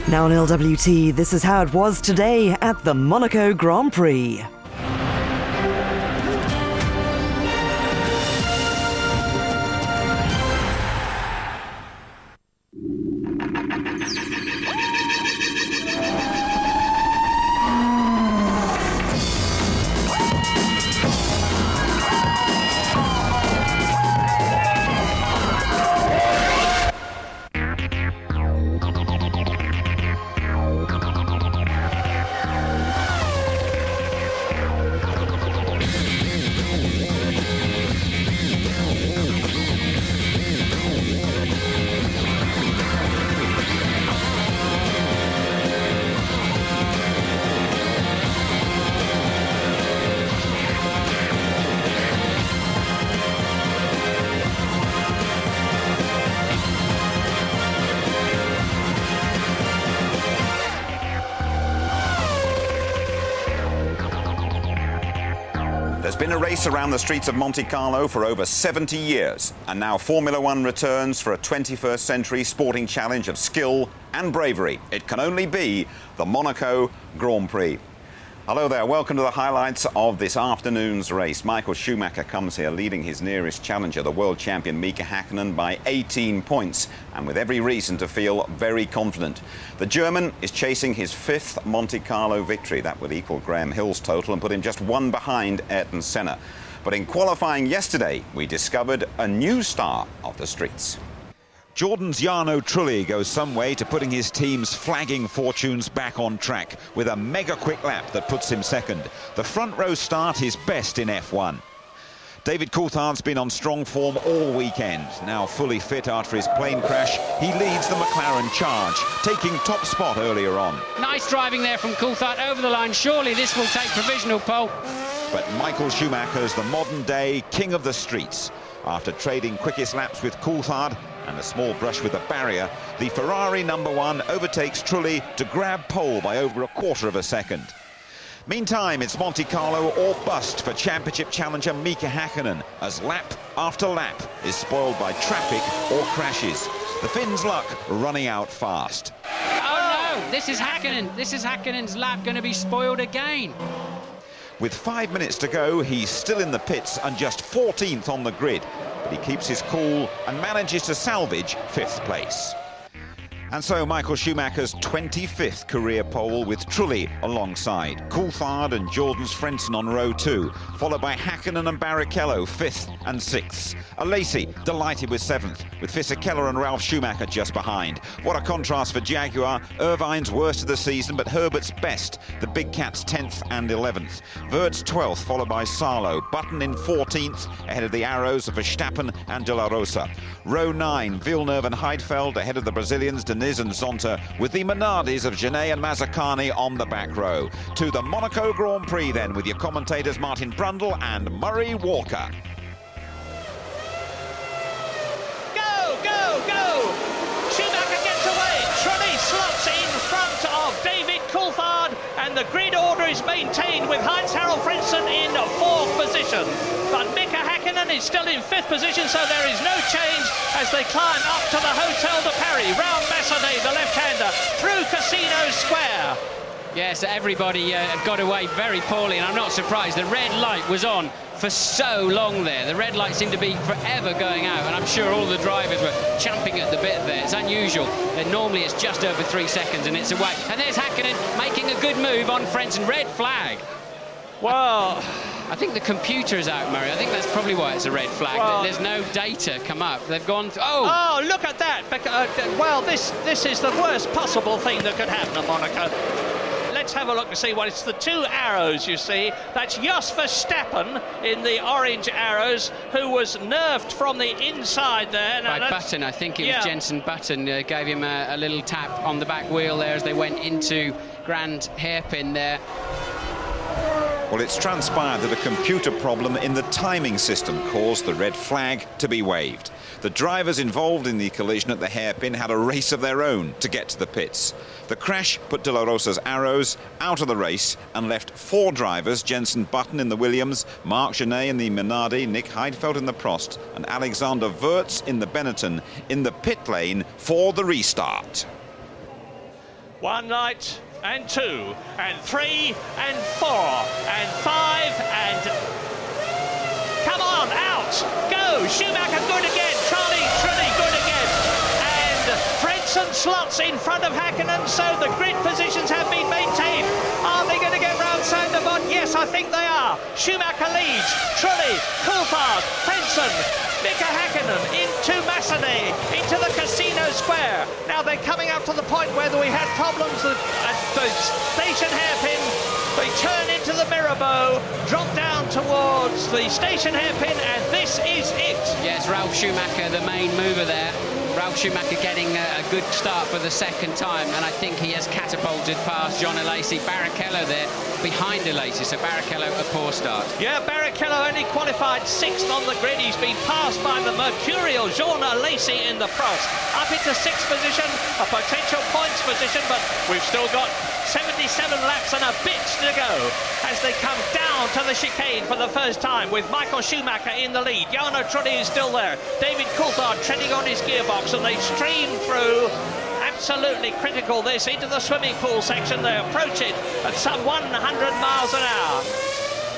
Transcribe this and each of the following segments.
Now on LWT, this is how it was today at the Monaco Grand Prix. There's been a race around the streets of Monte Carlo for over 70 years, and now Formula One returns for a 21st century sporting challenge of skill and bravery. It can only be the Monaco Grand Prix. Hello there, welcome to the highlights of this afternoon's race. Michael Schumacher comes here leading his nearest challenger, the world champion Mika Häkkinen, by 18 points, and with every reason to feel very confident. The German is chasing his 5th Monte Carlo victory. That would equal Graham Hill's total and put him just one behind Ayrton Senna. But in qualifying yesterday, we discovered a new star of the streets. Jordan's Jarno Trulli goes some way to putting his team's flagging fortunes back on track with a mega-quick lap that puts him second. The front row start is best in F1. David Coulthard's been on strong form all weekend. Now fully fit after his plane crash, he leads the McLaren charge, taking top spot earlier on. Nice driving there from Coulthard over the line. Surely this will take provisional pole. But Michael Schumacher's the modern-day king of the streets. After trading quickest laps with Coulthard and a small brush with the barrier, the Ferrari #1 overtakes Trulli to grab pole by over a quarter of a second. Meantime, it's Monte Carlo or bust for championship challenger Mika Häkkinen, as lap after lap is spoiled by traffic or crashes. The Finn's luck running out fast. Oh no, this is Häkkinen. This is Häkkinen's lap going to be spoiled again. With 5 minutes to go, he's still in the pits and just 14th on the grid. But he keeps his cool and manages to salvage 5th place. And so Michael Schumacher's 25th career pole with Trulli alongside. Coulthard and Jordan Svensson on row 2, followed by Häkkinen and Barrichello 5th and 6th. Alesi delighted with 7th, with Fisichella and Ralf Schumacher just behind. What a contrast for Jaguar. Irvine's worst of the season, but Herbert's best. The Big Cats 10th and 11th. Wirtz 12th, followed by Salo. Button in 14th, ahead of the Arrows of Verstappen and De La Rosa. Row 9, Villeneuve and Heidfeld ahead of the Brazilians Diniz and Zonta, with the Minardis of Genet and Mazzacani on the back row. To the Monaco Grand Prix then, with your commentators Martin Brundle and Murray Walker. Go, go, go! Schumacher gets away. Trulli slots in front of David Coulthard, and the grid order is maintained with Heinz-Harald Frentzen in 4th position. But Mika Häkkinen is still in 5th position, so there is no change as they climb up to the Hotel de Paris, round Massenet, the left-hander, through Casino Square. Yes, everybody got away very poorly, and I'm not surprised. The red light was on for so long there. The red light seemed to be forever going out, and I'm sure all the drivers were champing at the bit there. It's unusual. Normally it's just over 3 seconds and it's away. And there's Häkkinen making a good move on Frentzen. Red flag. Well, I think the computer is out, Murray. I think that's probably why it's a red flag. Well, there's no data come up. They've gone... Oh, look at that. Well, this is the worst possible thing that could happen at Monaco. Let's have a look and see what it's. The 2 arrows, you see. That's Jos Verstappen in the orange arrows, who was nerfed from the inside there. By Button, I think it was Jenson Button gave him a little tap on the back wheel there as they went into Grand Hairpin there. Well, it's transpired that a computer problem in the timing system caused the red flag to be waved. The drivers involved in the collision at the hairpin had a race of their own to get to the pits. The crash put De La Rosa's Arrows out of the race and left 4 drivers, Jenson Button in the Williams, Marc Genet in the Minardi, Nick Heidfeld in the Prost and Alexander Wirtz in the Benetton, in the pit lane for the restart. 1 light and 2 and 3 and 4 and 5 and... Come on, out! Go! Schumacher good again. Trulli good again. And Frentzen slots in front of Häkkinen, so the grid positions have been maintained. Are they going to get round Sandermont? Yes, I think they are. Schumacher leads. Trulli, Coulthard, Frentzen, Mika Häkkinen into Massenet, into the Casino Square. Now they're coming up to the point where we had problems at the station hairpin. They turn into the Mirabeau, drop down towards the station hairpin, and this is it. Yes, Ralf Schumacher, the main mover there. Ralf Schumacher getting a good start for the second time, and I think he has catapulted past John Alesi. Barrichello there behind Alesi, so Barrichello a poor start. Yeah, Barrichello only qualified 6th on the grid. He's been passed by the mercurial Jean Alesi in the Prost. Up into 6th position, a potential points position, but we've still got 77 laps and a bit to go as they come down to the chicane for the first time with Michael Schumacher in the lead. Jarno Trulli is still there. David Coulthard treading on his gearbox, and they stream through. Absolutely critical this into the swimming pool section. They approach it at some 100 miles an hour.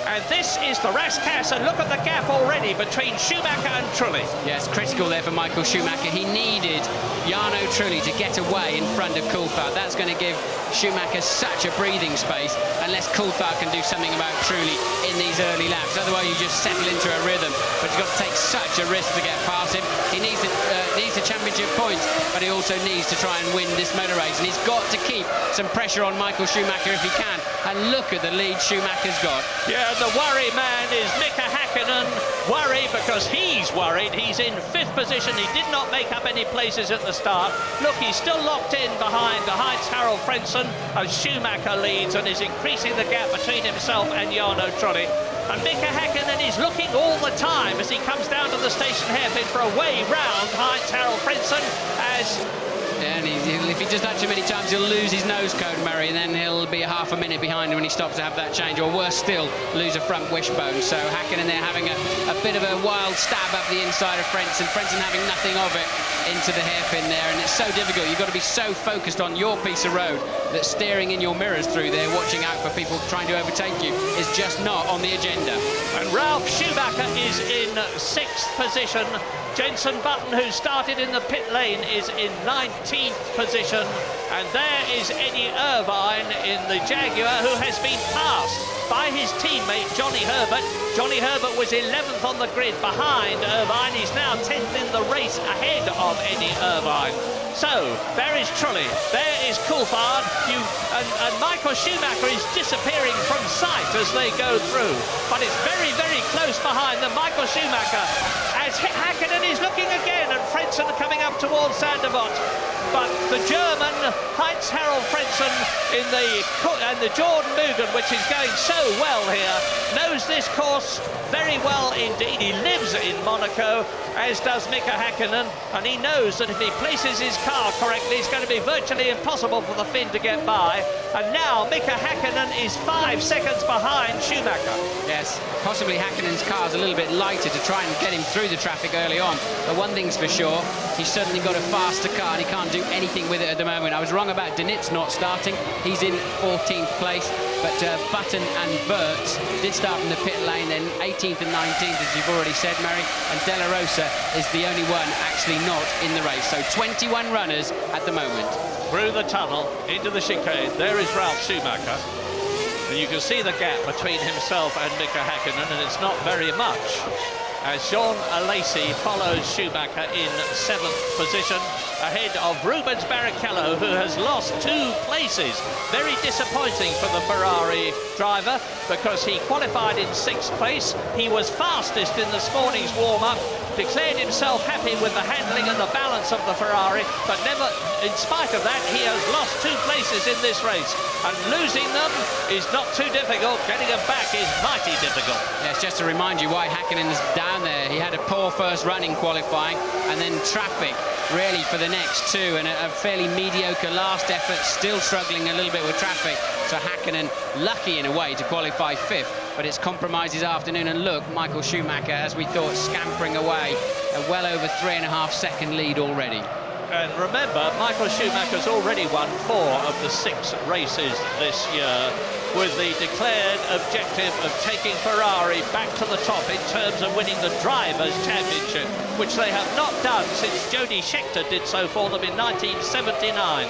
And this is the Rascasse, and look at the gap already between Schumacher and Trulli. Yes, critical there for Michael Schumacher. He needed Jarno Trulli to get away in front of Coulthard. That's going to give Schumacher such a breathing space, unless Coulthard can do something about Trulli in these early laps. Otherwise, you just settle into a rhythm. But you've got to take such a risk to get past him. He needs the championship points, but he also needs to try and win this motor race. And he's got to keep some pressure on Michael Schumacher if he can. And look at the lead Schumacher's got. Yeah, the worry man is Mika Häkkinen. Worry because he's worried. He's in 5th position. He did not make up any places at the start. Look, he's still locked in behind Heinz-Harald Frentzen as Schumacher leads and is increasing the gap between himself and Jarno Trulli. And Mika Häkkinen is looking all the time as he comes down to the station hairpin for a way round Heinz-Harald Frentzen as... And if he does that too many times, he'll lose his nose cone, Murray, and then he'll be half a minute behind when he stops to have that change, or worse still, lose a front wishbone. So Häkkinen there having a bit of a wild stab up the inside of Frentzen having nothing of it into the hairpin there, and it's so difficult. You've got to be so focused on your piece of road that staring in your mirrors through there, watching out for people trying to overtake you, is just not on the agenda. And Ralf Schumacher is in 6th position. Jenson Button, who started in the pit lane, is in 19th position. And there is Eddie Irvine in the Jaguar, who has been passed by his teammate Johnny Herbert. Johnny Herbert was 11th on the grid behind Irvine. He's now 10th in the race ahead of Eddie Irvine. So, there is Trulli, there is Coulthard, and Michael Schumacher is disappearing from sight as they go through. But it's very, very close behind them. Michael Schumacher, as Häkkinen is looking again, and Frentzen coming up towards Sandermont. But the German Heinz-Harald Frentzen and the Jordan Mugen, which is going so well here, knows this course very well indeed. He lives in Monaco, as does Mika Häkkinen, and he knows that if he places his car correctly, it's going to be virtually impossible for the Finn to get by. And now Mika Häkkinen is 5 seconds behind Schumacher. Yes, possibly Häkkinen's car's a little bit lighter to try and get him through the traffic early on. But one thing's for sure, he's certainly got a faster car and he can't do anything with it at the moment. I was wrong about Denitz not starting. He's in 14th place. But Button and Burtz did start from the pit lane, then 18th and 19th, as you've already said, Mary. And De La Rosa is the only one actually not in the race. So 21 runners at the moment. Through the tunnel, into the chicane, there is Ralf Schumacher. And you can see the gap between himself and Mika Häkkinen, and it's not very much. As Jean Alesi follows Schumacher in 7th position, ahead of Rubens Barrichello, who has lost 2 places. Very disappointing for the Ferrari driver, because he qualified in 6th place. He was fastest in this morning's warm-up, declared himself happy with the handling and the balance of the Ferrari, but never, in spite of that, he has lost 2 places in this race. And losing them is not too difficult. Getting them back is mighty difficult. Yes, just to remind you why Häkkinen's down there. He had a poor first run in qualifying, and then traffic really for the next 2, and a fairly mediocre last effort, still struggling a little bit with traffic. So Häkkinen lucky in a way to qualify 5th, but it's compromised his afternoon. And look, Michael Schumacher, as we thought, scampering away, a well over 3.5 second lead already. And remember, Michael Schumacher's already won 4 of the 6 races this year, with the declared objective of taking Ferrari back to the top in terms of winning the Drivers' Championship, which they have not done since Jody Scheckter did so for them in 1979.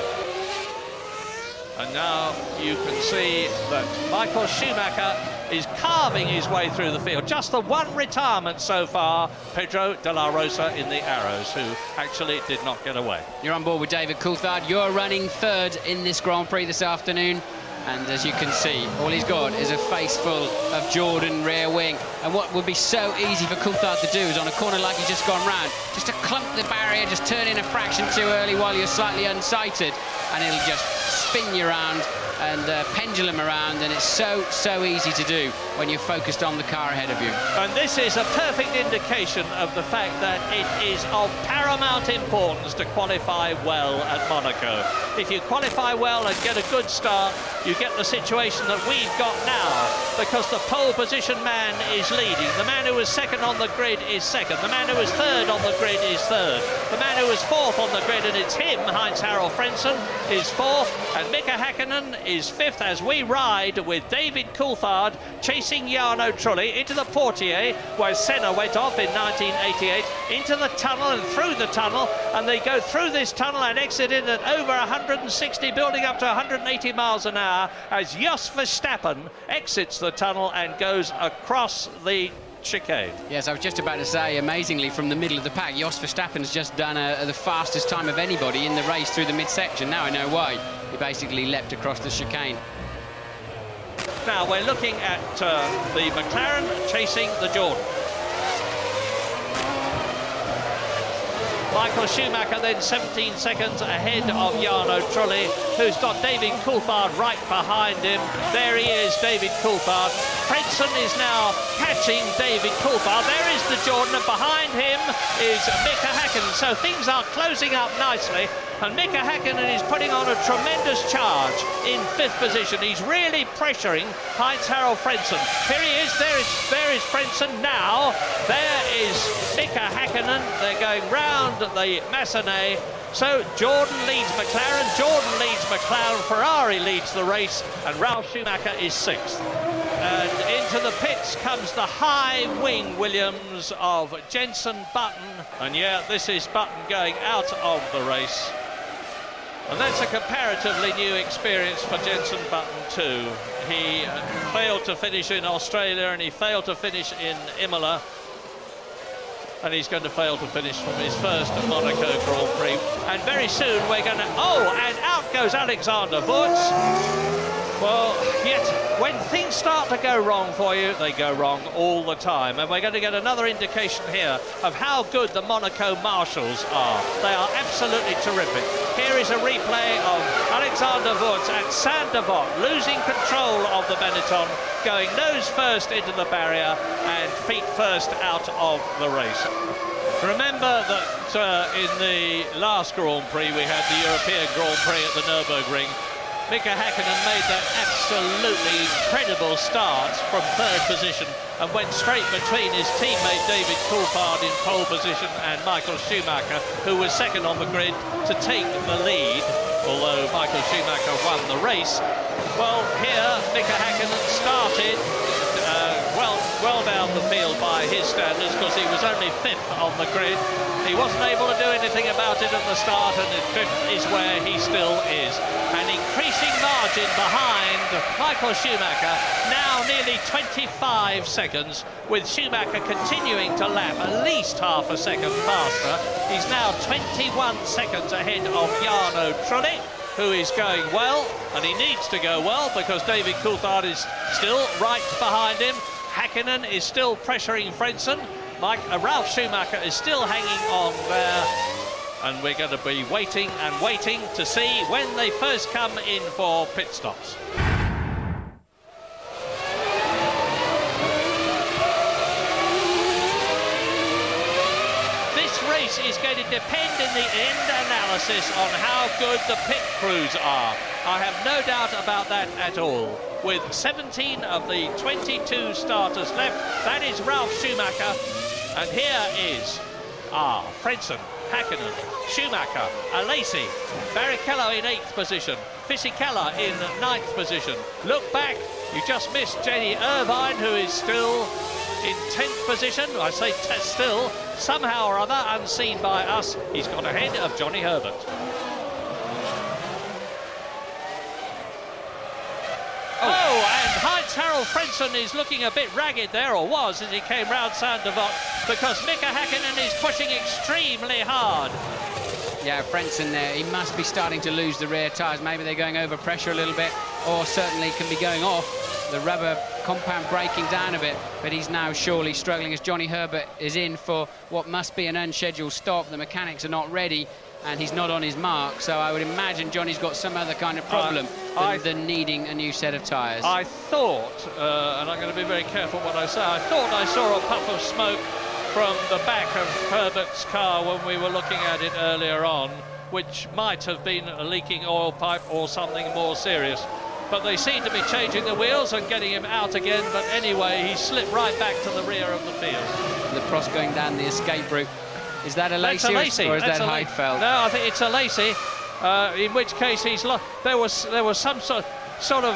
And now you can see that Michael Schumacher is carving his way through the field. Just the one retirement so far, Pedro de la Rosa in the Arrows, who actually did not get away. You're on board with David Coulthard. You're running third in this Grand Prix this afternoon. And as you can see, all he's got is a face full of Jordan rear wing. And what would be so easy for Coulthard to do is on a corner like he's just gone round, just to clump the barrier, just turn in a fraction too early while you're slightly unsighted, and it'll just spin you around and pendulum around, and it's so easy to do when you're focused on the car ahead of you. And this is a perfect indication of the fact that it is of paramount importance to qualify well at Monaco. If you qualify well and get a good start, you get the situation that we've got now, because the pole position man is leading. The man who was second on the grid is second. The man who was third on the grid is third. The man who was fourth on the grid, and it's him, Heinz-Harald Frentzen, is fourth, and Mika Häkkinen is fifth, as we ride with David Coulthard chasing Jarno Trulli into the Portier, where Senna went off in 1988, into the tunnel and through the tunnel, and they go through this tunnel and exit in at over 160, building up to 180 miles an hour, as Jos Verstappen exits the tunnel and goes across the chicane. Yes, I was just about to say, amazingly, from the middle of the pack, Jos Verstappen's just done the fastest time of anybody in the race through the midsection. Now I know why. He basically leapt across the chicane. Now we're looking at the McLaren chasing the Jordan. Michael Schumacher then 17 seconds ahead of Jarno Trulli, who's got David Coulthard right behind him. There he is, David Coulthard. Frentzen is now catching David Coulthard. There is the Jordan, and behind him is Mika Häkkinen. So things are closing up nicely, and Mika Häkkinen is putting on a tremendous charge in 5th position. He's really pressuring Heinz-Harald Frentzen. Here he is, there is Frentzen now. There is Mika Häkkinen. They're going round the Massenet. So Jordan leads McLaren, Ferrari leads the race, and Ralf Schumacher is 6th. And into the pits comes the high wing Williams of Jenson Button. And yeah, this is Button going out of the race. And that's a comparatively new experience for Jenson Button too. He failed to finish in Australia, and he failed to finish in Imola. And he's going to fail to finish from his first Monaco Grand Prix. And very soon we're going to... Oh, and out goes Alexander Wurz. Well, yet when things start to go wrong for you, they go wrong all the time. And we're going to get another indication here of how good the Monaco marshals are. They are absolutely terrific. Here is a replay of Alexander Wurz at Saint-Devote, losing control of the Benetton, going nose first into the barrier and feet first out of the race. Remember that in the last Grand Prix we had the European Grand Prix at the Nürburgring. Mika Häkkinen made that absolutely incredible start from 3rd position and went straight between his teammate David Coulthard in pole position and Michael Schumacher, who was 2nd on the grid, to take the lead, although Michael Schumacher won the race. Well, here Mika Häkkinen started well down the field by his standards, because he was only 5th on the grid. He wasn't able to do anything about it at the start, and 5th is where he still is. An increasing margin behind Michael Schumacher, now nearly 25 seconds, with Schumacher continuing to lap at least half a second faster. He's now 21 seconds ahead of Jarno Trulli, who is going well, and he needs to go well because David Coulthard is still right behind him. Häkkinen is still pressuring Frentzen. Ralf Schumacher is still hanging on there. And we're going to be waiting and waiting to see when they first come in for pit stops. This race is going to depend in the end analysis on how good the pit crews are. I have no doubt about that at all. With 17 of the 22 starters left, that is Ralf Schumacher. And here is are Frentzen, Hakkinen, Schumacher, Alesi, Barrichello in 8th position, Fisichella in 9th position. Look back, you just missed Jenny Irvine, who is still in 10th position. I say still, somehow or other, unseen by us, he's got ahead of Johnny Herbert. Oh, and Heinz-Harald Frentzen is looking a bit ragged there, or was, as he came round Saint Devote, because Mika Hakkinen is pushing extremely hard. Yeah, Frentzen there, he must be starting to lose the rear tyres. Maybe they're going over pressure a little bit, or certainly can be going off. The rubber compound breaking down a bit, but he's now surely struggling as Johnny Herbert is in for what must be an unscheduled stop. The mechanics are not ready, and he's not on his mark, so I would imagine Johnny's got some other kind of problem than needing a new set of tyres. I thought, and I'm going to be very careful what I say, I thought I saw a puff of smoke from the back of Herbert's car when we were looking at it earlier on, which might have been a leaking oil pipe or something more serious. But they seem to be changing the wheels and getting him out again, but anyway, he slipped right back to the rear of the field. The Prost going down the escape route. Is that Alesi or is that Heidfeld? No, I think it's Alesi, in which case he's lost. There was some sort of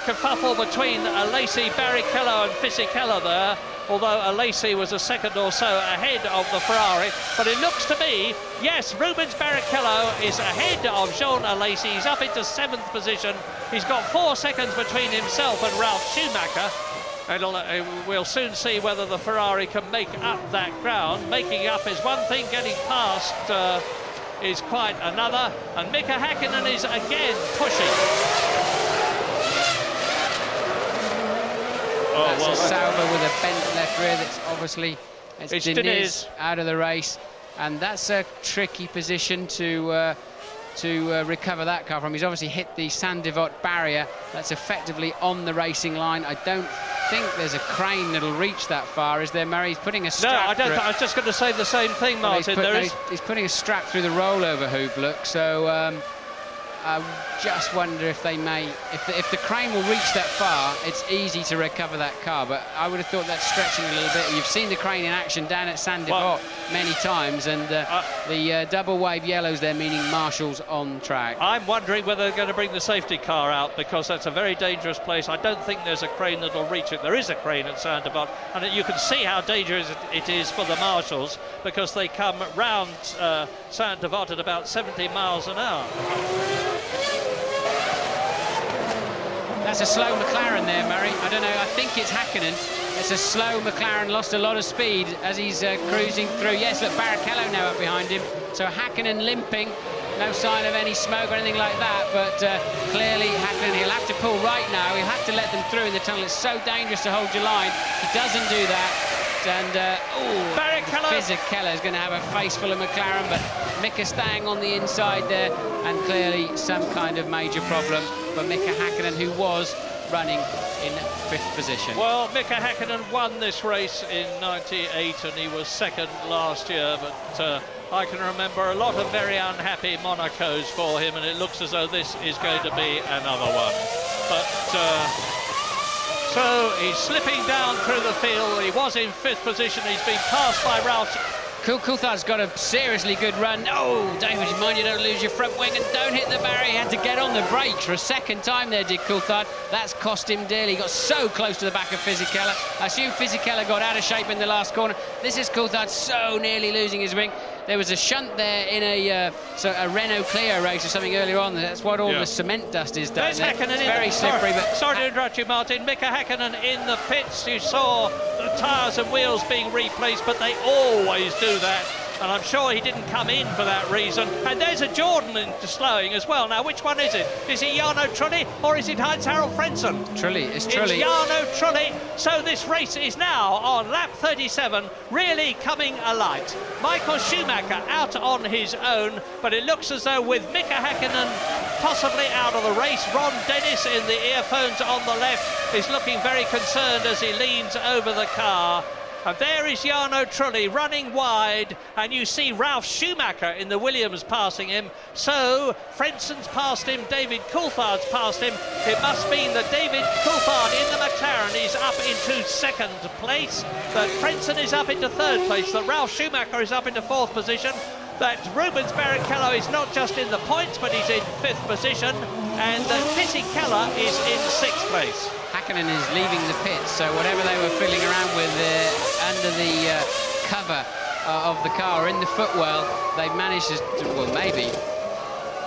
kerfuffle between Alesi, Barrichello and Fisichella there, although Alesi was a second or so ahead of the Ferrari. But it looks to me, yes, Rubens Barrichello is ahead of Jean Alesi. He's up into 7th position. He's got 4 seconds between himself and Ralf Schumacher. And we'll soon see whether the Ferrari can make up that ground. Making up is one thing, getting past is quite another. And Mika Hakkinen is again pushing. That's a Sauber with a bent left rear. That's obviously it's Diniz out of the race, and that's a tricky position to recover that car from. He's obviously hit the Saint Devote barrier. That's effectively on the racing line. I don't think there's a crane that'll reach that far, is there, Murray? He's putting a strap. No, I don't. I was just going to say the same thing, Martin. He's putting a strap through the rollover hoop, look. So I just wonder if they may, if the crane will reach that far, it's easy to recover that car. But I would have thought that's stretching a little bit. You've seen the crane in action down at Saint Devote many times, and the double wave yellows there, meaning marshals on track. I'm wondering whether they're going to bring the safety car out, because that's a very dangerous place. I don't think there's a crane that'll reach it. There is a crane at Saint Devote, and you can see how dangerous it is for the marshals, because they come round Saint Devote at about 70 miles an hour. That's a slow McLaren there, Murray. I don't know, I think it's Hakkinen. It's a slow McLaren, lost a lot of speed as he's cruising through. Yes, look, Barrichello now up behind him. So Hakkinen limping, no sign of any smoke or anything like that, but clearly Hakkinen, he'll have to pull right now. He'll have to let them through in the tunnel. It's so dangerous to hold your line. He doesn't do that. And Fisichella is going to have a face full of McLaren, but Mika staying on the inside there, and clearly some kind of major problem. But Mika Hakkinen, who was running in 5th position. Well, Mika Hakkinen won this race in '98, and he was second last year, but I can remember a lot of very unhappy Monacos for him, and it looks as though this is going to be another one. But so he's slipping down through the field. He was in 5th position. He's been passed by Ralf. Coulthard's got a seriously good run. Oh, David, mind you don't lose your front wing and don't hit the barrier. He had to get on the brakes for a second time there, did Coulthard. That's cost him dearly. He got so close to the back of Fisichella. I assume Fisichella got out of shape in the last corner. This is Coulthard so nearly losing his wing. There was a shunt there in a Renault Clio race or something earlier on. That's what all the cement dust is down there. It's very slippery. Sorry to interrupt you, Martin. Mika Hakkinen in the pits. You saw the tyres and wheels being replaced, but they always do that. And I'm sure he didn't come in for that reason. And there's a Jordan into slowing as well. Now, which one is it? Is it Jarno Trulli or is it Heinz-Harald Frentzen? Trulli, it's Trulli. It's Jarno Trulli. So this race is now on lap 37, really coming alight. Michael Schumacher out on his own, but it looks as though with Mika Hakkinen possibly out of the race, Ron Dennis in the earphones on the left is looking very concerned as he leans over the car. And there is Jarno Trulli running wide, and you see Ralf Schumacher in the Williams passing him. So Frenson's passed him, David Coulthard's passed him. It must mean that David Coulthard in the McLaren is up into second place, that Frenson is up into third place, that Ralf Schumacher is up into fourth position, that Rubens Barrichello is not just in the points, but he's in fifth position, and that Fisichella is in sixth place. Hakkinen is leaving the pits, so whatever they were fiddling around with under the cover of the car, in the footwell, they've managed to, well, maybe.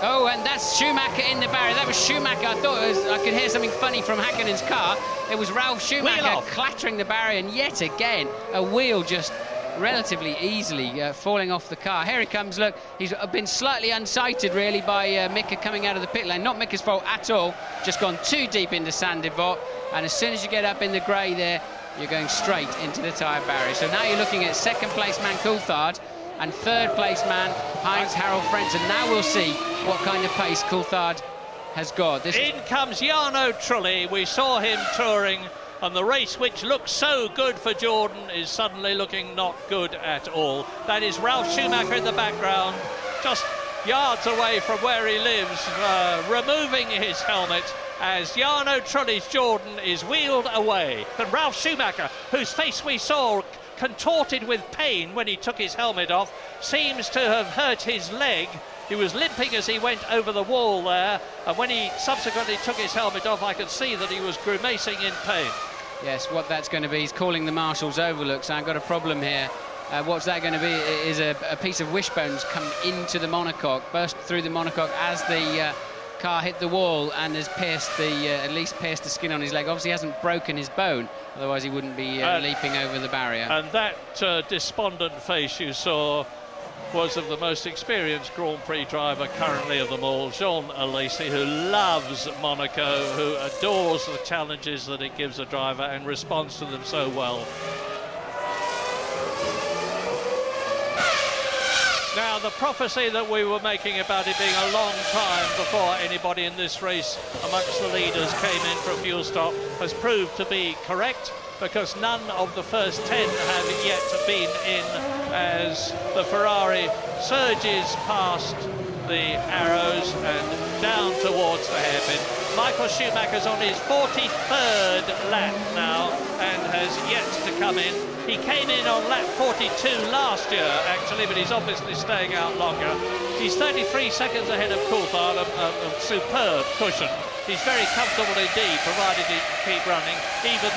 Oh, and that's Schumacher in the barrier. That was Schumacher. I thought I could hear something funny from Hakkinen's car. It was Ralf Schumacher clattering the barrier, and yet again, a wheel just relatively easily falling off the car. Here he comes, look, he's been slightly unsighted really by Mika coming out of the pit lane. Not Mika's fault at all, just gone too deep into Sandivot, and as soon as you get up in the grey there, you're going straight into the tyre barrier. So now you're looking at second place man Coulthard and third place man Heinz-Harald Frentzen. Now we'll see what kind of pace Coulthard has got. In comes Jarno Trulli. We saw him touring, and the race which looked so good for Jordan is suddenly looking not good at all. That is Ralf Schumacher in the background, just yards away from where he lives, removing his helmet as Jarno Trulli's Jordan is wheeled away. And Ralf Schumacher, whose face we saw contorted with pain when he took his helmet off, seems to have hurt his leg. He was limping as he went over the wall there, and when he subsequently took his helmet off, I could see that he was grimacing in pain. Yes, what that's going to be, he's calling the marshals over. Look, so I've got a problem here. What's that going to be is a piece of wishbones come into the monocoque, burst through the monocoque as the car hit the wall, and has pierced the at least pierced the skin on his leg. Obviously, he hasn't broken his bone, otherwise he wouldn't be leaping over the barrier. And that despondent face you saw was of the most experienced Grand Prix driver currently of them all, Jean Alesi, who loves Monaco, who adores the challenges that it gives a driver and responds to them so well. Now, the prophecy that we were making about it being a long time before anybody in this race amongst the leaders came in for a fuel stop has proved to be correct, because none of the first 10 have yet been in as the Ferrari surges past the arrows and down towards the hairpin. Michael Schumacher's on his 43rd lap now and has yet to come in. He came in on lap 42 last year, actually, but he's obviously staying out longer. He's 33 seconds ahead of Coulthard, a superb cushion. He's very comfortable indeed, provided he can keep running, even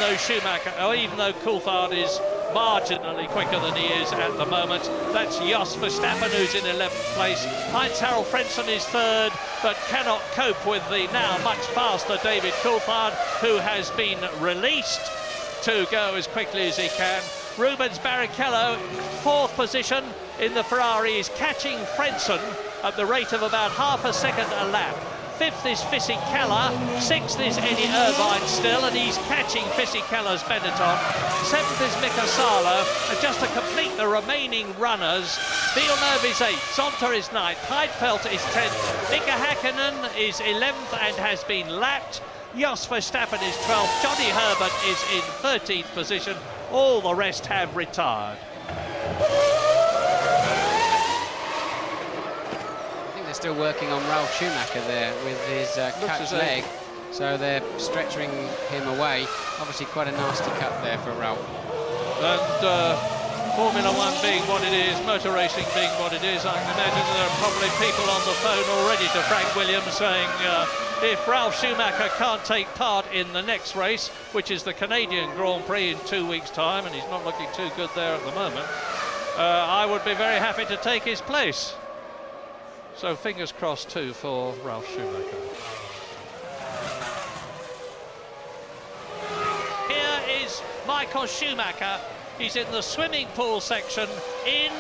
though Coulthard is marginally quicker than he is at the moment. That's Jos Verstappen, who's in 11th place. Heinz-Harald Frentzen is third, but cannot cope with the now much faster David Coulthard, who has been released to go as quickly as he can. Rubens Barrichello, fourth position in the Ferrari, is catching Frentzen at the rate of about half a second a lap. Fifth is Fisichella, sixth is Eddie Irvine still, and he's catching Fisichella's Benetton. Seventh is Mika Salo, and just to complete the remaining runners, Villeneuve is 8th, Zonta is 9th, Heidfeld is 10th, Mika Hakkinen is 11th and has been lapped, Jos Verstappen is 12th, Johnny Herbert is in 13th position, all the rest have retired. Still working on Ralf Schumacher there with his cut leg, so they're stretching him away. Obviously quite a nasty cut there for Ralf. And Formula One being what it is, motor racing being what it is, I can imagine there are probably people on the phone already to Frank Williams saying if Ralf Schumacher can't take part in the next race, which is the Canadian Grand Prix in 2 weeks' time, and he's not looking too good there at the moment, I would be very happy to take his place. So fingers crossed too for Ralf Schumacher. Here is Michael Schumacher. He's in the swimming pool section, in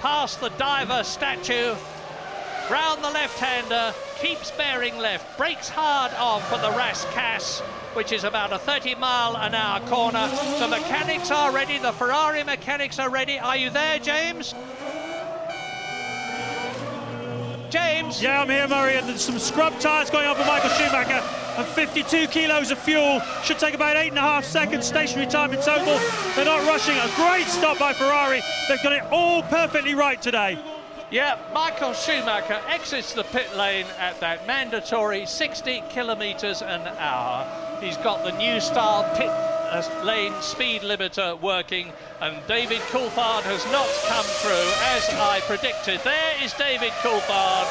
past the diver statue, round the left-hander, keeps bearing left, brakes hard on for the Ras Kass, which is about a 30-mile-an-hour corner. The mechanics are ready, the Ferrari mechanics are ready. Are you there, James? James? Yeah, I'm here, Murray, and there's some scrub tyres going on for Michael Schumacher, and 52 kilos of fuel. Should take about 8.5 seconds stationary time in total. They're not rushing. A great stop by Ferrari. They've got it all perfectly right today. Yeah, Michael Schumacher exits the pit lane at that mandatory 60 kilometres an hour. He's got the new style pit lane speed limiter working, and David Coulthard has not come through as I predicted. There is David Coulthard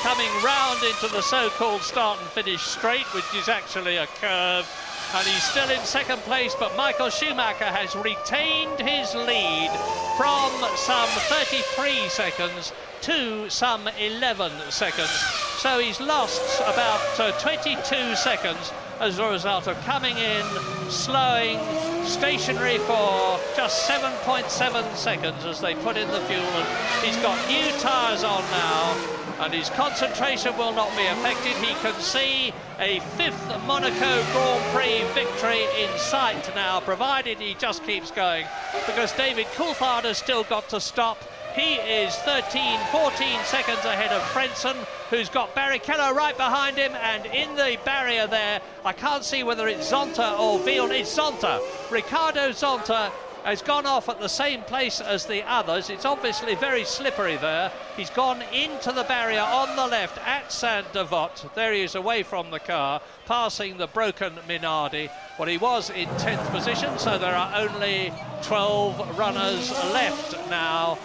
coming round into the so-called start and finish straight, which is actually a curve, and he's still in second place, but Michael Schumacher has retained his lead from some 33 seconds to some 11 seconds. So he's lost about 22 seconds as a result of coming in, slowing, stationary for just 7.7 seconds as they put in the fuel. And he's got new tyres on now, and his concentration will not be affected. He can see a 5th Monaco Grand Prix victory in sight now, provided he just keeps going, because David Coulthard has still got to stop. He is 13, 14 seconds ahead of Frentzen, who's got Barrichello right behind him, and in the barrier there, I can't see whether it's Zonta or Villeneuve. It's Zonta. Ricardo Zonta has gone off at the same place as the others. It's obviously very slippery there. He's gone into the barrier on the left at Saint-Devote. There he is away from the car, passing the broken Minardi. Well, he was in 10th position, so there are only 12 runners left now.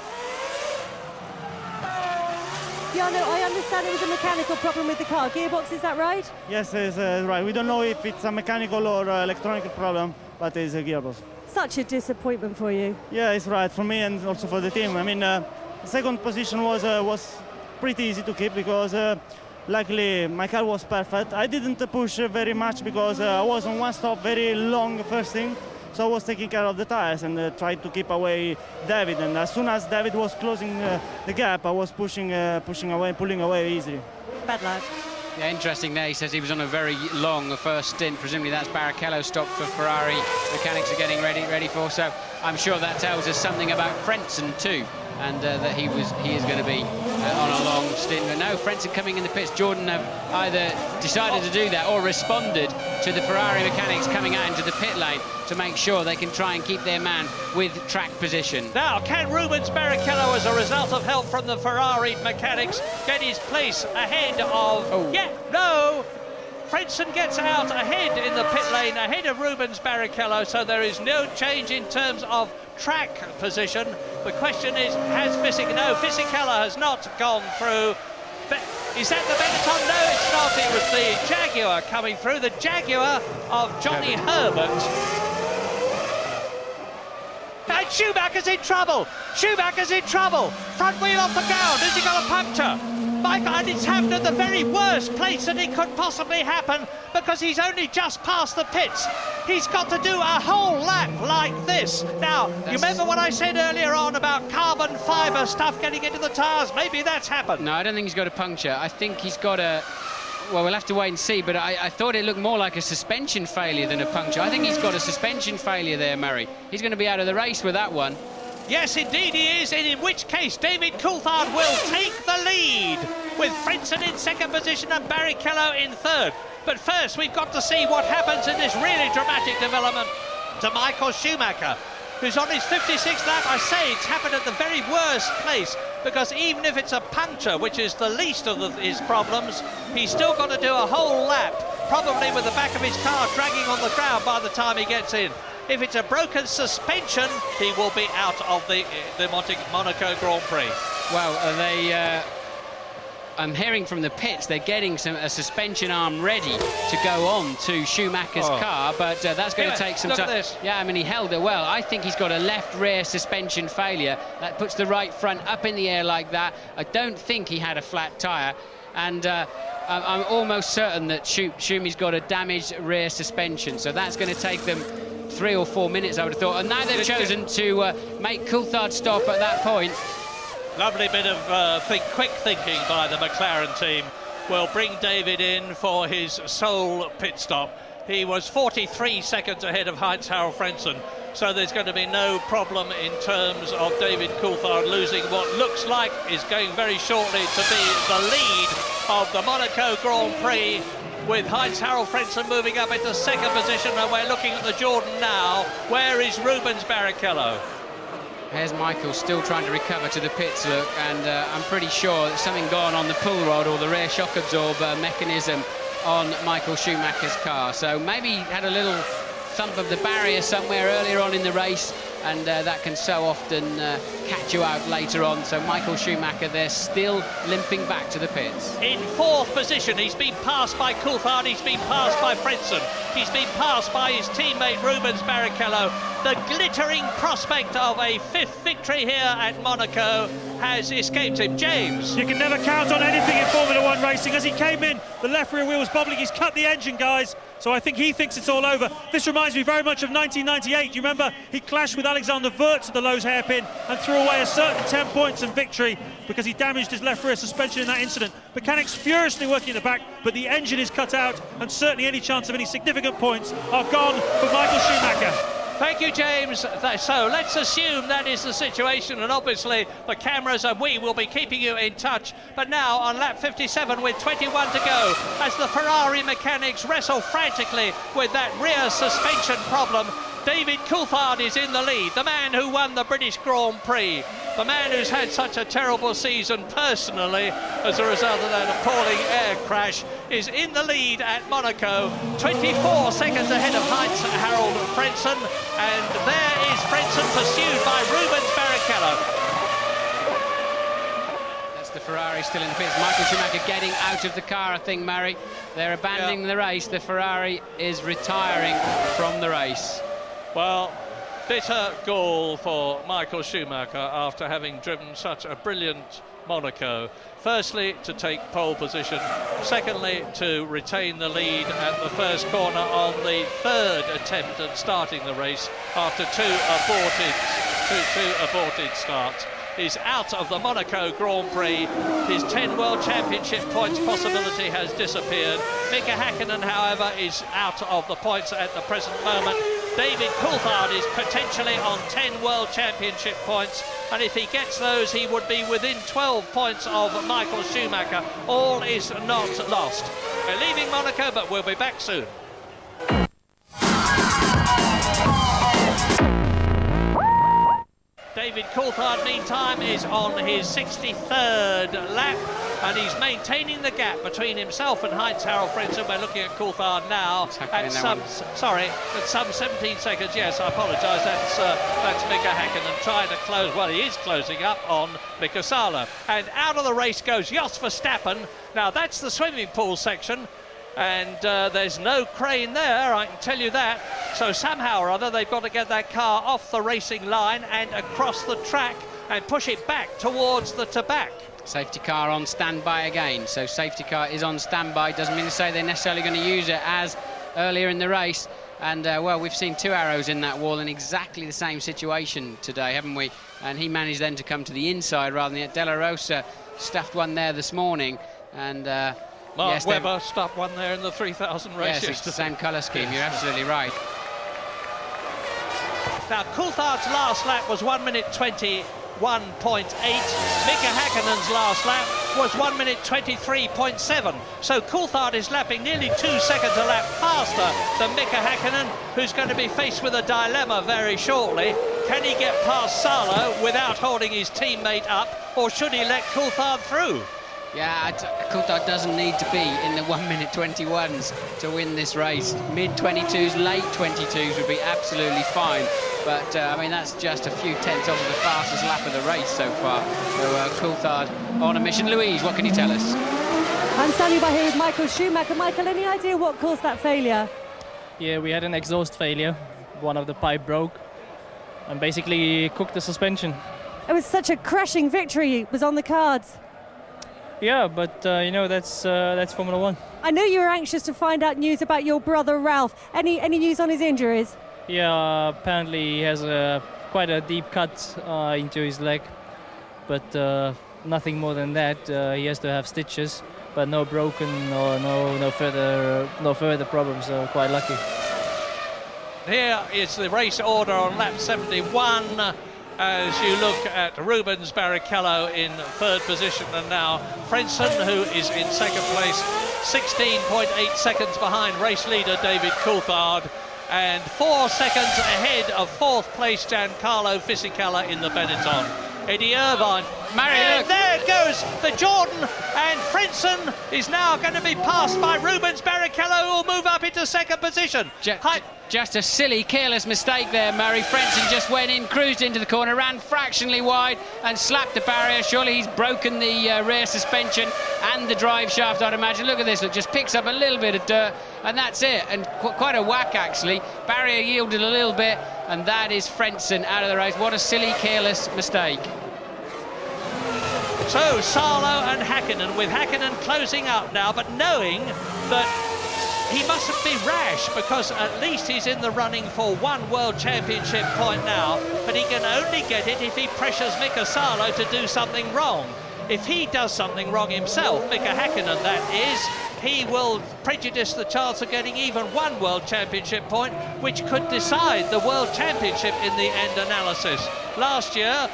Yeah, no, I understand it was a mechanical problem with the car. Gearbox, is that right? Yes, it's right. We don't know if it's a mechanical or electronic problem, but it's a gearbox. Such a disappointment for you. Yeah, it's right for me and also for the team. I mean, second position was pretty easy to keep because luckily my car was perfect. I didn't push very much because I was on one stop, very long first thing. So I was taking care of the tires and tried to keep away David. And as soon as David was closing the gap, I was pushing away, pulling away easily. Bad lad. Yeah, interesting there. He says he was on a very long first stint. Presumably that's Barrichello stop for Ferrari. Mechanics are getting ready for. So I'm sure that tells us something about Frentzen too, and that he is going to be on a long stint. But no, Frentzen coming in the pits. Jordan have either decided to do that or responded to the Ferrari mechanics coming out into the pit lane to make sure they can try and keep their man with track position. Now, can Rubens Barrichello, as a result of help from the Ferrari mechanics, get his place ahead of... Oh. Yeah, no! Frentzen gets out ahead in the pit lane, ahead of Rubens Barrichello, so there is no change in terms of track position. The question is, has Fisichella has not gone through. Is that the Benetton? No, it's not. It was the Jaguar coming through, the Jaguar of Johnny Herbert. And Schumacher's in trouble. Schumacher's in trouble. Front wheel off the ground. Has he got a puncture? Michael, and it's happened at the very worst place that it could possibly happen, because he's only just past the pits. He's got to do a whole lap like this. Now, you remember what I said earlier on about carbon fibre stuff getting into the tyres? Maybe that's happened. No, I don't think he's got a puncture. I think he's got a... Well, we'll have to wait and see, but I thought it looked more like a suspension failure than a puncture. I think he's got a suspension failure there, Murray. He's going to be out of the race with that one. Yes, indeed he is, and in which case David Coulthard will take the lead, with Frentzen in second position and Barrichello in third. But first, we've got to see what happens in this really dramatic development to Michael Schumacher, who's on his 56th lap. I say it's happened at the very worst place, because even if it's a puncture, which is the least of his problems, he's still got to do a whole lap, probably with the back of his car dragging on the ground by the time he gets in. If it's a broken suspension, he will be out of the Monaco Grand Prix. Well, I'm hearing from the pits they're getting a suspension arm ready to go on to Schumacher's car, but that's going to take some time. Look at this. Yeah, I mean, he held it well. I think he's got a left rear suspension failure. That puts the right front up in the air like that. I don't think he had a flat tyre, and I'm almost certain that Schumi's got a damaged rear suspension, so that's going to take them 3 or 4 minutes, I would have thought. And now they've chosen to make Coulthard stop at that point. Lovely bit of quick thinking by the McLaren team. Will bring David in for his sole pit stop. He was 43 seconds ahead of Heinz-Harald Frentzen. so there's going to be no problem in terms of David Coulthard losing what looks like is going very shortly to be the lead of the Monaco Grand Prix, with Heinz-Harald Frentzen moving up into second position, and we're looking at the Jordan now. Where is Rubens Barrichello? Here's Michael still trying to recover to the pits, look, and I'm pretty sure that something gone on the pull rod or the rear shock absorber mechanism on Michael Schumacher's car. So maybe he had a little thump of the barrier somewhere earlier on in the race, and that can so often catch you out later on. So Michael Schumacher, they're still limping back to the pits. In fourth position, he's been passed by Coulthard, he's been passed by Frentzen, he's been passed by his teammate Rubens Barrichello. The glittering prospect of a fifth victory here at Monaco has escaped him. James. You can never count on anything in Formula One racing. As he came in, the left rear wheel was bubbling. He's cut the engine, guys. So I think he thinks it's all over. This reminds me very much of 1998. You remember he clashed with Alexander Wurz at the Lowe's hairpin and threw away a certain 10 points and victory because he damaged his left rear suspension in that incident. Mechanics furiously working in the back, but the engine is cut out, and certainly any chance of any significant points are gone for Michael Schumacher. Thank you, James. So let's assume that is the situation, and obviously the cameras and we will be keeping you in touch. But now on lap 57 with 21 to go, as the Ferrari mechanics wrestle frantically with that rear suspension problem, David Coulthard is in the lead, the man who won the British Grand Prix, the man who's had such a terrible season personally as a result of that appalling air crash, is in the lead at Monaco, 24 seconds ahead of Heinz-Harald Frentzen, and there is Frentzen pursued by Rubens Barrichello. That's the Ferrari still in the pits. Michael Schumacher getting out of the car, I think, Murray. They're abandoning the race. The Ferrari is retiring from the race. Well, bitter goal for Michael Schumacher after having driven such a brilliant Monaco. Firstly, to take pole position. Secondly, to retain the lead at the first corner on the third attempt at starting the race after two aborted starts. Is out of the Monaco Grand Prix. His 10 World Championship points possibility has disappeared. Mika Häkkinen, however, is out of the points at the present moment. David Coulthard is potentially on 10 World Championship points, and if he gets those, he would be within 12 points of Michael Schumacher. All is not lost. We're leaving Monaco, but we'll be back soon. David Coulthard, meantime, is on his 63rd lap, and he's maintaining the gap between himself and Heinz-Harald Frentzen. We're looking at Coulthard now at some 17 seconds. Yes, I apologise. That's Mika Häkkinen trying to close. Well, he is closing up on Mika Salo, and out of the race goes Jos Verstappen. Now that's the swimming pool section, and there's no crane there, I can tell you that. So somehow or other they've got to get that car off the racing line and across the track and push it back towards the Tabac. Safety car on standby again. So safety car is on standby. Doesn't mean to say they're necessarily going to use it as earlier in the race. And well, we've seen two arrows in that wall in exactly the same situation today, haven't we? And he managed then to come to the inside rather than De La Rosa stuffed one there this morning. And Mark Webber stuffed one there in the 3000 race. Yes, it's the same colour scheme. You're absolutely right. Now, Coulthard's last lap was 1 minute 21.8. Mika Häkkinen's last lap was 1 minute 23.7. So Coulthard is lapping nearly 2 seconds a lap faster than Mika Häkkinen, who's going to be faced with a dilemma very shortly. Can he get past Salo without holding his teammate up, or should he let Coulthard through? Yeah, Coulthard doesn't need to be in the 1 minute 21s to win this race. Mid-22s, late 22s would be absolutely fine. But, I mean, that's just a few tenths off of the fastest lap of the race so far. So Coulthard on a mission. Louise, what can you tell us? I'm standing by here with Michael Schumacher. Michael, any idea what caused that failure? Yeah, we had an exhaust failure. One of the pipe broke and basically cooked the suspension. It was such a crashing victory. It was on the cards. Yeah, but you know, that's Formula One. I know you were anxious to find out news about your brother Ralph. Any news on his injuries? Yeah, apparently he has quite a deep cut into his leg, but nothing more than that. He has to have stitches, but no broken or no further problems. So quite lucky. here is the race order on lap 71. As you look at Rubens Barrichello in third position, and now Frentzen, who is in second place, 16.8 seconds behind race leader David Coulthard, and 4 seconds ahead of fourth place Giancarlo Fisichella in the Benetton. Eddie Irvine, and there goes the Jordan, and Frentzen is now going to be passed by Rubens Barrichello, who will move up into second position. Just a silly, careless mistake there, Murray. Frentzen just went in, cruised into the corner, ran fractionally wide and slapped the barrier. Surely he's broken the rear suspension and the drive shaft, I'd imagine. Look at this, it just picks up a little bit of dirt, and that's it. And quite a whack, actually. Barrier yielded a little bit, and that is Frentzen out of the race. What a silly, careless mistake. So Salo and Hakkinen, with Hakkinen closing up now, but knowing that he mustn't be rash, because at least he's in the running for one World Championship point now, but he can only get it if he pressures Mika Salo to do something wrong. If he does something wrong himself, Mika Hakkinen that is, he will prejudice the chance of getting even one World Championship point, which could decide the World Championship in the end analysis. Last year,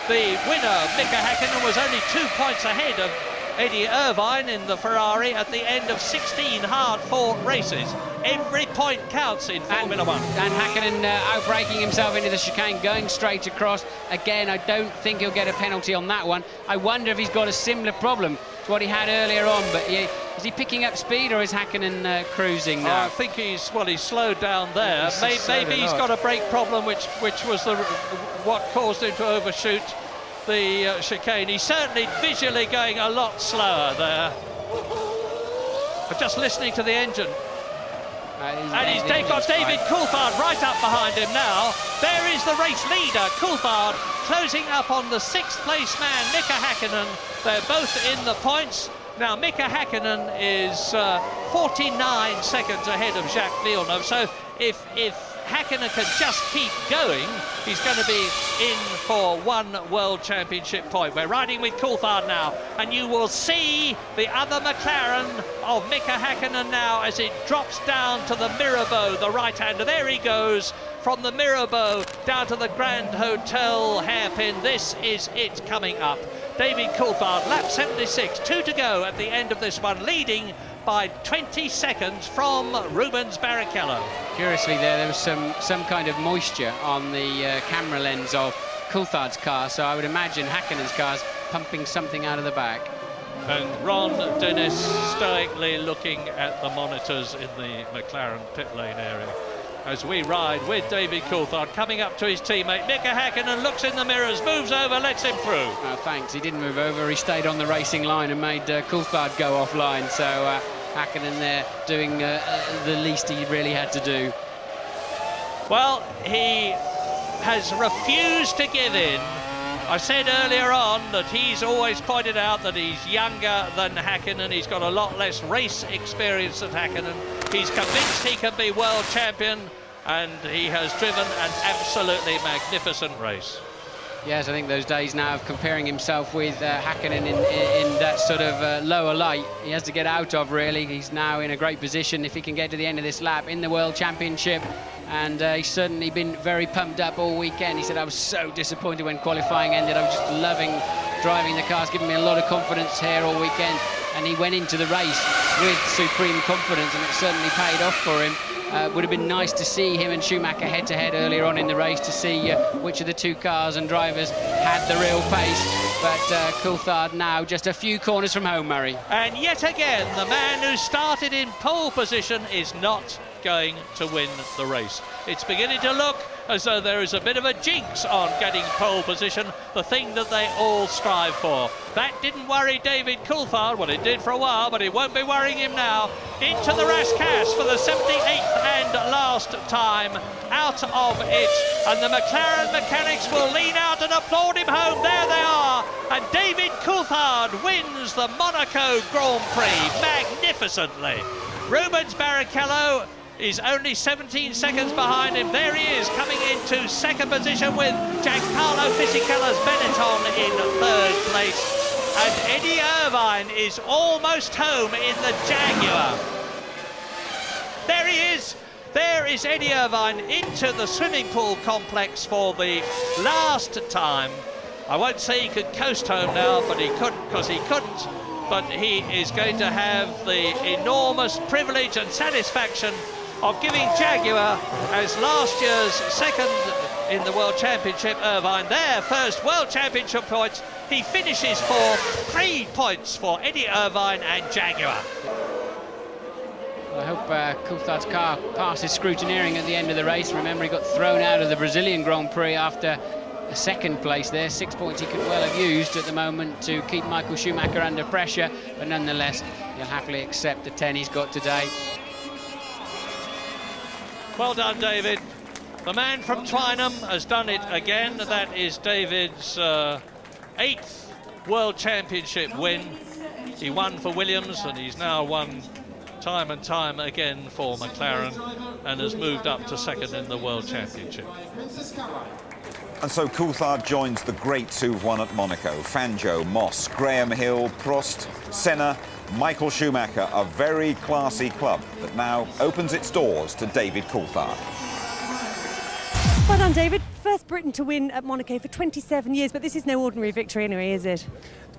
the winner, Mika Hakkinen, was only 2 points ahead of Eddie Irvine in the Ferrari at the end of 16 hard-fought races. Every point counts in Formula One. And Hakkinen outbraking himself into the chicane, going straight across. Again, I don't think he'll get a penalty on that one. I wonder if he's got a similar problem to what he had earlier on. But is he picking up speed, or is Hakkinen cruising now? I think he's slowed down there. Maybe he's got a brake problem, which was what caused him to overshoot the chicane. He's certainly visually going a lot slower there. But just listening to the engine. And he's got David Coulthard right up behind him now. There is the race leader, Coulthard, closing up on the sixth place man, Mika Hakkinen. They're both in the points. Now, Mika Hakkinen is 49 seconds ahead of Jacques Villeneuve. So if Hakkinen can just keep going, he's going to be in for one World Championship point. We're riding with Coulthard now, and you will see the other McLaren of Mika Hakkinen now as it drops down to the Mirabeau, the right-hander. There he goes from the Mirabeau down to the Grand Hotel hairpin. This is it coming up. David Coulthard, lap 76, 2 to go at the end of this one, leading by 20 seconds from Rubens Barrichello. Curiously there was some kind of moisture on the camera lens of Coulthard's car, so I would imagine Hakkinen's car's pumping something out of the back. And Ron Dennis stoically looking at the monitors in the McLaren pit lane area as we ride with David Coulthard coming up to his teammate Mika Hakkinen, looks in the mirrors, moves over, lets him through. Oh, thanks, he didn't move over, he stayed on the racing line and made Coulthard go offline, so Hakkinen there doing the least he really had to do. Well, he has refused to give in. I said earlier on that he's always pointed out that he's younger than Hakkinen. He's got a lot less race experience than Hakkinen. He's convinced he can be world champion, and he has driven an absolutely magnificent race. Yes, I think those days now of comparing himself with Hakkinen in that sort of lower light, he has to get out of, really. He's now in a great position if he can get to the end of this lap in the World Championship. And he's certainly been very pumped up all weekend. He said, I was so disappointed when qualifying ended. I was just loving driving the car. It's given me a lot of confidence here all weekend. And he went into the race with supreme confidence, and it certainly paid off for him. Would have been nice to see him and Schumacher head-to-head earlier on in the race to see which of the two cars and drivers had the real pace. But Coulthard now just a few corners from home, Murray. And yet again, the man who started in pole position is not going to win the race. It's beginning to look as though there is a bit of a jinx on getting pole position, the thing that they all strive for. That didn't worry David Coulthard, well, it did for a while, but it won't be worrying him now. Into the Rascasse for the 78th and last time, out of it, and the McLaren mechanics will lean out and applaud him home. There they are, and David Coulthard wins the Monaco Grand Prix magnificently. Rubens Barrichello is only 17 seconds behind him. There he is, coming into second position with Giancarlo Fisichella's Benetton in third place. And Eddie Irvine is almost home in the Jaguar. There he is. There is Eddie Irvine into the swimming pool complex for the last time. I won't say he could coast home now, but he couldn't, because he couldn't. But he is going to have the enormous privilege and satisfaction of giving Jaguar, as last year's second in the World Championship, Irvine, their first World Championship points. He finishes for 3 points for Eddie Irvine and Jaguar. I hope Coulthard's car passes scrutineering at the end of the race. Remember, he got thrown out of the Brazilian Grand Prix after a second place there. 6 points he could well have used at the moment to keep Michael Schumacher under pressure, but nonetheless, he'll happily accept the 10 he's got today. Well done, David. The man from Twynham has done it again. That is David's 8th World Championship win. He won for Williams, and he's now won time and time again for McLaren, and has moved up to second in the World Championship. And so Coulthard joins the greats who've won at Monaco. Fangio, Moss, Graham Hill, Prost, Senna, Michael Schumacher, a very classy club that now opens its doors to David Coulthard. Well done, David. First Briton to win at Monaco for 27 years, but this is no ordinary victory anyway, is it?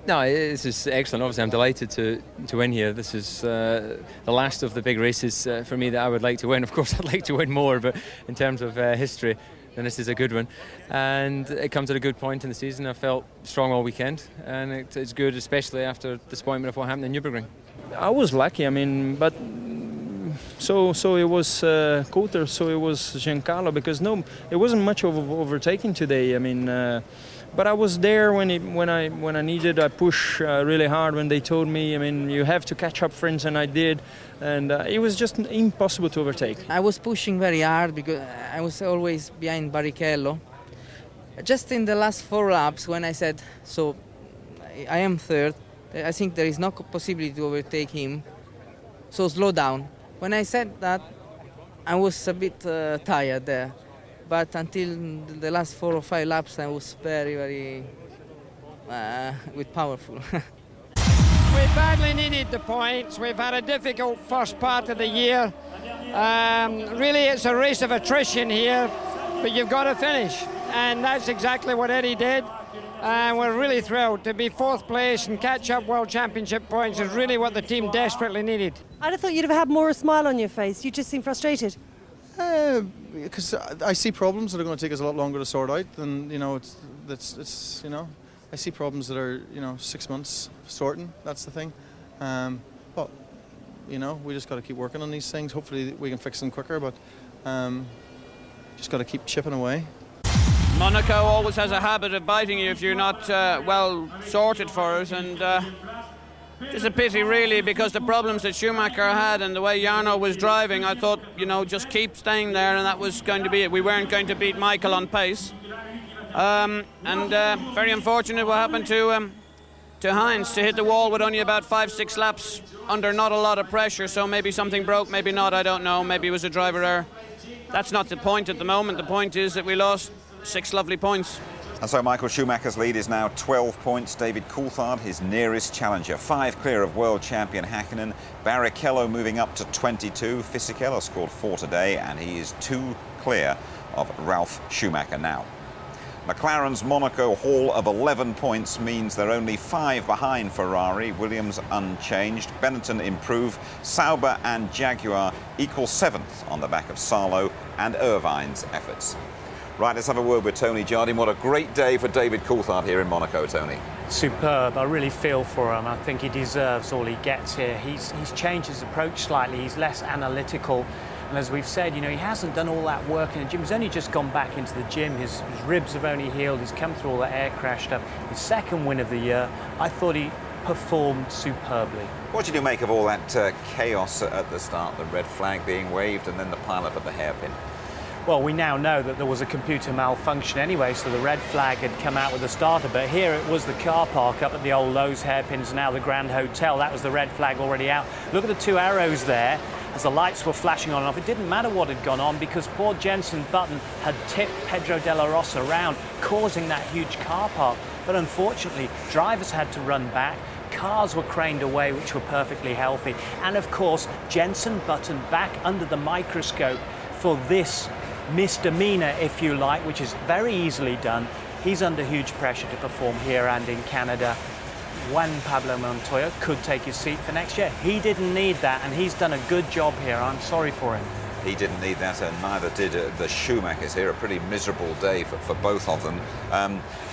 No, this is excellent. Obviously, I'm delighted to win here. This is the last of the big races for me that I would like to win. Of course, I'd like to win more, but in terms of history, then this is a good one. And it comes at a good point in the season. I felt strong all weekend, and it's good, especially after disappointment of what happened in Nürburgring. I was lucky, I mean, but so it was Coulter, so it was Giancarlo, because no, it wasn't much of overtaking today. I mean, but I was there when I needed. I pushed really hard when they told me, I mean, you have to catch up, friends, and I did. And it was just impossible to overtake. I was pushing very hard because I was always behind Barrichello. Just in the last 4 laps, when I said, so I am third, I think there is no possibility to overtake him, so slow down. When I said that, I was a bit tired there. But until the last 4 or 5 laps, I was very powerful. We badly needed the points. We've had a difficult first part of the year. Really, it's a race of attrition here, but you've got to finish. And that's exactly what Eddie did. And we're really thrilled to be 4th place and catch up World Championship points is really what the team desperately needed. I'd have thought you'd have had more a smile on your face. You just seem frustrated. Because I see problems that are going to take us a lot longer to sort out. And, you know, it's you know, I see problems that are, you know, 6 months sorting. That's the thing. But, you know, we just got to keep working on these things. Hopefully we can fix them quicker, but just got to keep chipping away. Monaco always has a habit of biting you if you're not well sorted for it, and it's a pity really, because the problems that Schumacher had and the way Jarno was driving, I thought, you know, just keep staying there and that was going to be it. We weren't going to beat Michael on pace, and very unfortunate what happened to Heinz, to hit the wall with only about 5-6 laps under not a lot of pressure. So maybe something broke, maybe not, I don't know. Maybe it was a driver error. That's not the point at the moment. The point is that we lost 6 lovely points. And so Michael Schumacher's lead is now 12 points. David Coulthard, his nearest challenger, 5 clear of world champion Häkkinen. Barrichello moving up to 22. Fisichella scored 4 today, and he is 2 clear of Ralf Schumacher now. McLaren's Monaco haul of 11 points means they're only 5 behind Ferrari. Williams unchanged. Benetton improve. Sauber and Jaguar equal 7th on the back of Salo and Irvine's efforts. Right, let's have a word with Tony Jardine. What a great day for David Coulthard here in Monaco, Tony. Superb. I really feel for him. I think he deserves all he gets here. He's changed his approach slightly. He's less analytical. And as we've said, you know, he hasn't done all that work in the gym. He's only just gone back into the gym. His ribs have only healed. He's come through all that air crash stuff. His 2nd win of the year. I thought he performed superbly. What did you make of all that chaos at the start? The red flag being waved and then the pile-up at the hairpin? Well, we now know that there was a computer malfunction anyway, so the red flag had come out with the starter, but here it was the car park up at the old Lowe's hairpins, now the Grand Hotel. That was the red flag already out. Look at the 2 arrows there as the lights were flashing on and off. It didn't matter what had gone on because poor Jenson Button had tipped Pedro de la Rosa around, causing that huge car park. But unfortunately, drivers had to run back. Cars were craned away, which were perfectly healthy. And of course, Jenson Button back under the microscope for this misdemeanor, if you like, which is very easily done. He's under huge pressure to perform here and in Canada. Juan Pablo Montoya could take his seat for next year. He didn't need that, and he's done a good job here. I'm sorry for him. He didn't need that, and neither did the Schumachers here. A pretty miserable day for both of them.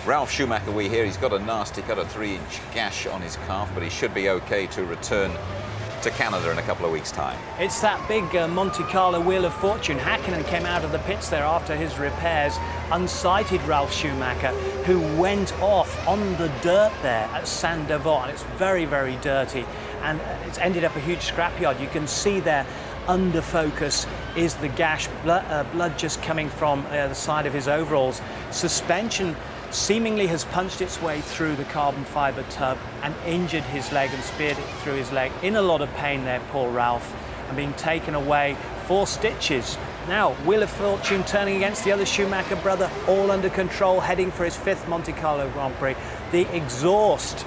Ralf Schumacher, we hear he's got a nasty cut, a 3-inch gash on his calf, but he should be okay to return to Canada in a couple of weeks' time. It's that big Monte Carlo Wheel of Fortune. Hakkinen came out of the pits there after his repairs, unsighted Ralf Schumacher, who went off on the dirt there at Saint-Devote. It's very, very dirty, and it's ended up a huge scrapyard. You can see there, under focus, is the gash, blood just coming from the side of his overalls. Suspension seemingly has punched its way through the carbon fibre tub and injured his leg and speared it through his leg. In a lot of pain there, poor Ralph, and being taken away for stitches. Now, Wheel of Fortune turning against the other Schumacher brother, all under control, heading for his 5th Monte Carlo Grand Prix. The exhaust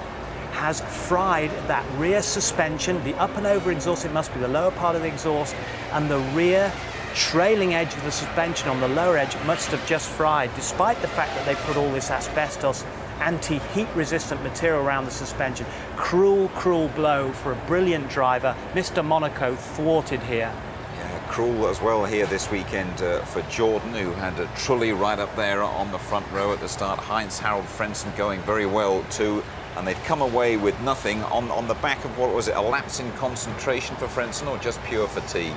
has fried that rear suspension. The up and over exhaust, it must be the lower part of the exhaust, and the rear trailing edge of the suspension on the lower edge must have just fried, despite the fact that they put all this asbestos anti-heat resistant material around the suspension. Cruel, cruel blow for a brilliant driver. Mr. Monaco thwarted here. Yeah, cruel as well here this weekend for Jordan, who had Trulli right up there on the front row at the start. Heinz-Harald Frentzen going very well too. And they've come away with nothing on the back of, what was it, a lapse in concentration for Frentzen, or just pure fatigue?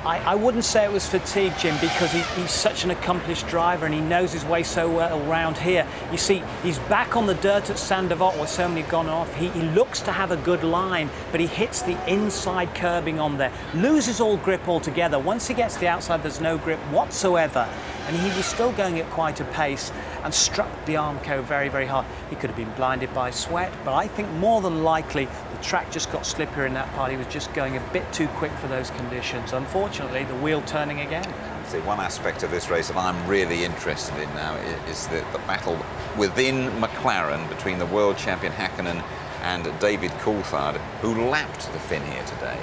I wouldn't say it was fatigue, Jim, because he's such an accomplished driver and he knows his way so well around here. You see, he's back on the dirt at Saint-Devote where so many have gone off. He looks to have a good line, but he hits the inside curbing on there, loses all grip altogether. Once he gets to the outside, there's no grip whatsoever. And he was still going at quite a pace and struck the Armco very, very hard. He could have been blinded by sweat, but I think more than likely the track just got slippier in that part. He was just going a bit too quick for those conditions. Unfortunately, the wheel turning again. See, one aspect of this race that I'm really interested in now is the battle within McLaren between the world champion Hakkinen and David Coulthard, who lapped the Finn here today.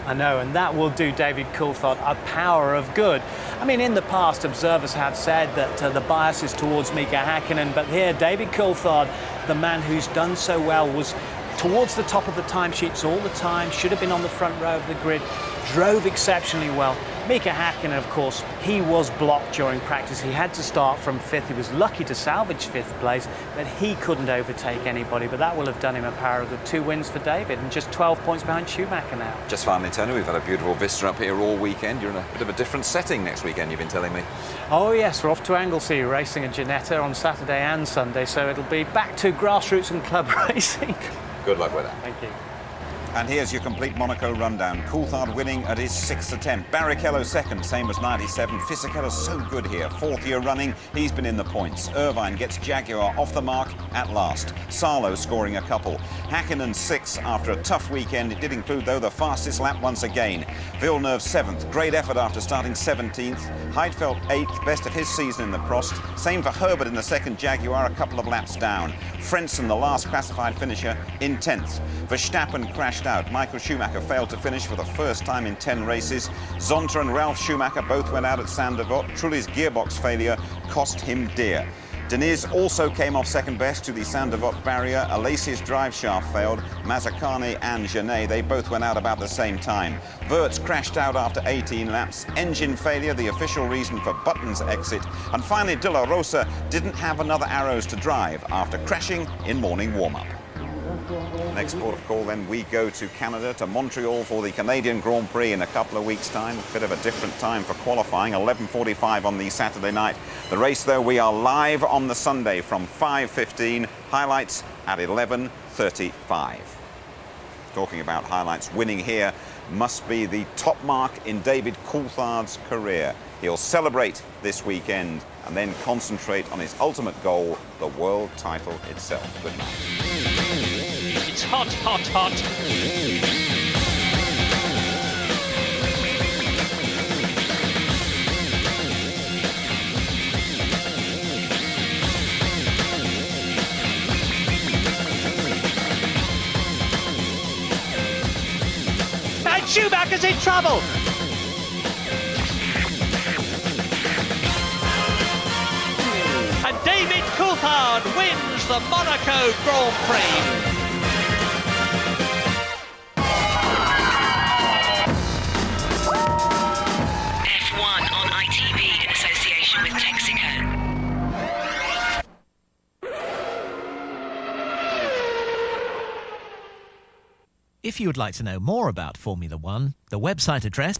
I know, and that will do David Coulthard a power of good. I mean, in the past, observers have said that the bias is towards Mika Hakkinen, but here, David Coulthard, the man who's done so well, was towards the top of the timesheets all the time, should have been on the front row of the grid, drove exceptionally well. Mika Hakkinen, of course, he was blocked during practice. He had to start from 5th. He was lucky to salvage 5th place, but he couldn't overtake anybody. But that will have done him a power of good. 2 wins for David and just 12 points behind Schumacher now. Just finally, Tony, we've had a beautiful vista up here all weekend. You're in a bit of a different setting next weekend, you've been telling me. Oh yes, we're off to Anglesey racing a Ginetta on Saturday and Sunday, so it'll be back to grassroots and club racing. Good luck with that. Thank you. And here's your complete Monaco rundown. Coulthard winning at his 6th attempt. Barrichello second, same as 97. Fisichella's so good here. 4th year running, he's been in the points. Irvine gets Jaguar off the mark at last. Sarlo scoring a couple. Hakkinen 6th after a tough weekend. It did include, though, the fastest lap once again. Villeneuve 7th. Great effort after starting 17th. Heidfeld 8th, best of his season in the Prost. Same for Herbert in the second Jaguar, a couple of laps down. Frentzen, the last classified finisher, in 10th. Verstappen crashed out. Michael Schumacher failed to finish for the first time in 10 races. Zonta and Ralf Schumacher both went out at Saint-Devote. Trulli's gearbox failure cost him dear. Deniz also came off second best to the Saint-Devote barrier. Alesi's drive shaft failed. Mazzacane and Genet, they both went out about the same time. Wirtz crashed out after 18 laps. Engine failure, the official reason for Button's exit. And finally, De La Rosa didn't have another arrows to drive after crashing in morning warm-up. Next port of call, then we go to Canada, to Montreal for the Canadian Grand Prix in a couple of weeks' time. A bit of a different time for qualifying, 11:45 on the Saturday night. The race, though, we are live on the Sunday from 5:15. Highlights at 11:35. Talking about highlights, winning here must be the top mark in David Coulthard's career. He'll celebrate this weekend and then concentrate on his ultimate goal, the world title itself. Good night. It's hot, hot, hot. And Schumacher's in trouble. the Monaco Grand Prix. F1 on ITV in association with Texaco. If you would like to know more about Formula One, the website address